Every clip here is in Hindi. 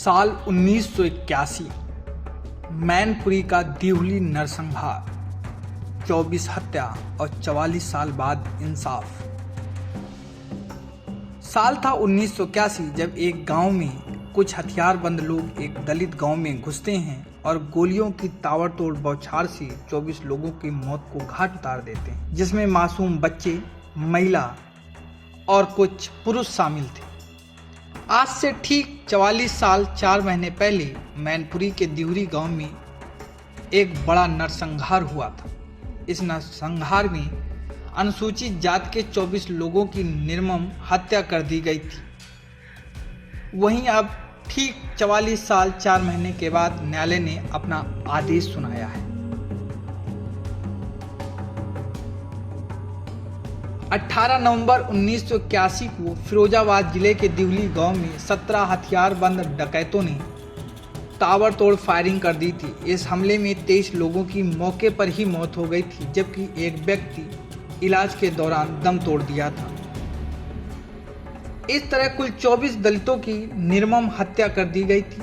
साल 1981 मैनपुरी का दिहुली नरसंहार, 24 हत्या और 44 साल बाद इंसाफ। साल था 1981 जब एक गांव में कुछ हथियारबंद लोग एक दलित गांव में घुसते हैं और गोलियों की ताबड़तोड़ बौछार से 24 लोगों की मौत को घाट उतार देते हैं, जिसमें मासूम बच्चे, महिला और कुछ पुरुष शामिल थे। आज से ठीक 44 साल 4 महीने पहले मैनपुरी के दिहुरी गांव में एक बड़ा नरसंहार हुआ था। इस नरसंहार में अनुसूचित जाति के 24 लोगों की निर्मम हत्या कर दी गई थी। वहीं अब ठीक 44 साल 4 महीने के बाद न्यायालय ने अपना आदेश सुनाया है। 18 नवंबर 1981 को फिरोजाबाद जिले के दिहुली गांव में 17 हथियारबंद डकैतों ने ताबड़तोड़ फायरिंग कर दी थी। इस हमले में 23 लोगों की मौके पर ही मौत हो गई थी, जबकि एक व्यक्ति इलाज के दौरान दम तोड़ दिया था। इस तरह कुल 24 दलितों की निर्मम हत्या कर दी गई थी।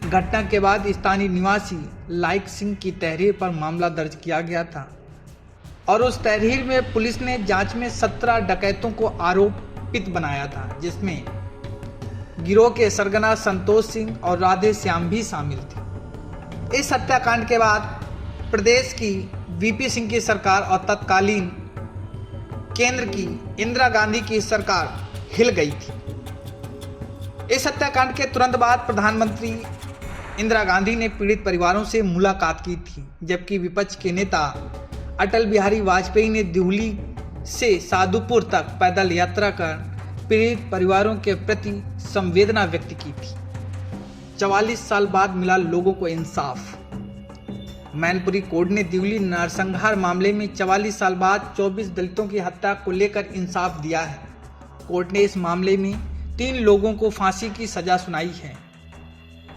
घटना के बाद स्थानीय निवासी लाइक सिंह की तहरीर पर मामला दर्ज किया गया था और उस तहरीर में पुलिस ने जांच में 17 डकैतों को आरोपित बनाया था, जिसमें गिरोह के सरगना संतोष सिंह और राधे श्याम भी शामिल थे। इस हत्याकांड के बाद प्रदेश की वीपी सिंह की सरकार और तत्कालीन केंद्र की इंदिरा गांधी की सरकार हिल गई थी। इस हत्याकांड के तुरंत बाद प्रधानमंत्री इंदिरा गांधी ने पीड़ित परिवारों से मुलाकात की थी, जबकि विपक्ष के नेता अटल बिहारी वाजपेयी ने दिहुली से साधुपुर तक पैदल यात्रा कर पीड़ित परिवारों के प्रति संवेदना व्यक्त की थी। 44 साल बाद मिला लोगों को इंसाफ। मैनपुरी कोर्ट ने दिहुली नरसंहार मामले में 44 साल बाद 24 दलितों की हत्या को लेकर इंसाफ दिया है। कोर्ट ने इस मामले में 3 लोगों को फांसी की सजा सुनाई है,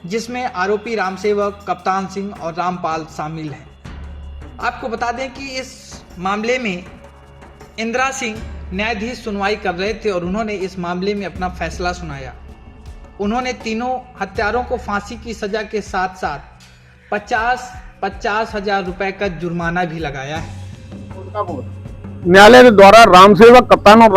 जिसमें आरोपी रामसेवक, कप्तान सिंह और रामपाल शामिल हैं। आपको बता दें कि इस मामले में इंदिरा सिंह न्यायाधीश सुनवाई कर रहे थे और उन्होंने इस मामले में अपना फैसला सुनाया। उन्होंने तीनों हत्यारों को फांसी की सजा के साथ साथ 50,000 रुपए का जुर्माना भी लगाया है। न्यायालय द्वारा रामसेवक, कप्तान और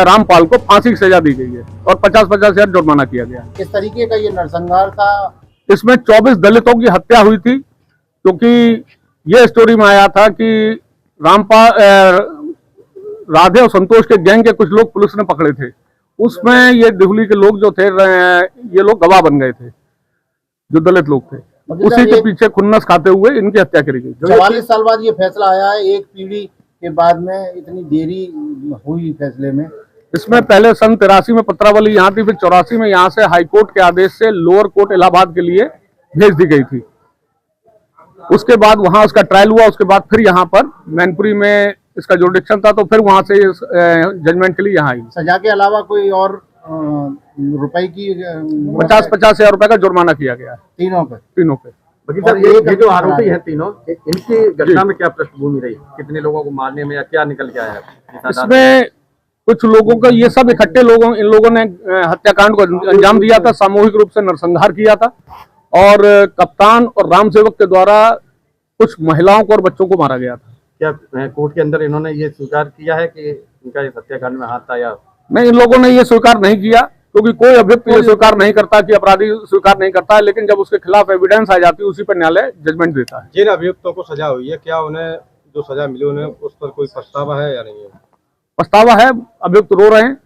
रामपाल को फांसी की सजा दी गई है और 50,000 जुर्माना किया गया। किस तरीके का ये नरसंहार था? इसमें 24 दलितों की हत्या हुई थी, क्योंकि ये स्टोरी में आया था कि रामपाल, राधे और संतोष के गैंग के कुछ लोग पुलिस ने पकड़े थे। उसमें ये दिहुली के लोग जो थे, ये लोग गवाह बन गए थे, जो दलित लोग थे। उसी के पीछे खुन्नस खाते हुए इनकी हत्या करी गई। 44 साल बाद ये फैसला आया है, एक पीढ़ी के बाद में इतनी देरी हुई फैसले में। इसमें पहले सन 83 में पत्रावली यहाँ थी, फिर 84 में यहाँ से हाईकोर्ट के आदेश से लोअर कोर्ट इलाहाबाद के लिए भेज दी गई थी। उसके बाद वहां उसका ट्रायल हुआ, उसके बाद फिर यहाँ पर मैनपुरी में इसका जुरिडिक्शन था, तो फिर वहां से जजमेंट के लिए यहाँ आई। सजा के अलावा कोई और रुपए की 50,000 रुपए का जुर्माना किया गया है तीनों पे। सर, ये जो आरोपी हैं तीनों, इनकी घटना में क्या पृष्ठभूमि रही? कितने लोगों को मारने में या क्या निकल के आया है? इसमें कुछ लोगों का, ये सब इकट्ठे इन लोगों ने हत्याकांड को अंजाम दिया था, सामूहिक रूप से नरसंहार किया था और कप्तान और रामसेवक के द्वारा कुछ महिलाओं को और बच्चों को मारा गया था। क्या कोर्ट के अंदर इन्होंने ये स्वीकार किया है कि इनका इस हत्याकांड में हाथ था या नहीं? इन लोगों ने ये स्वीकार नहीं किया, क्योंकि कोई अभियुक्त ये स्वीकार नहीं करता कि अपराधी स्वीकार नहीं करता है, लेकिन जब उसके खिलाफ एविडेंस आ जाती है उसी पर न्यायालय जजमेंट देता है। जिन अभियुक्तों को सजा हुई है, क्या उन्हें जो सजा मिली उन्हें उस पर कोई पछतावा है या नहीं है? पछतावा है, अभियुक्त रो रहे हैं।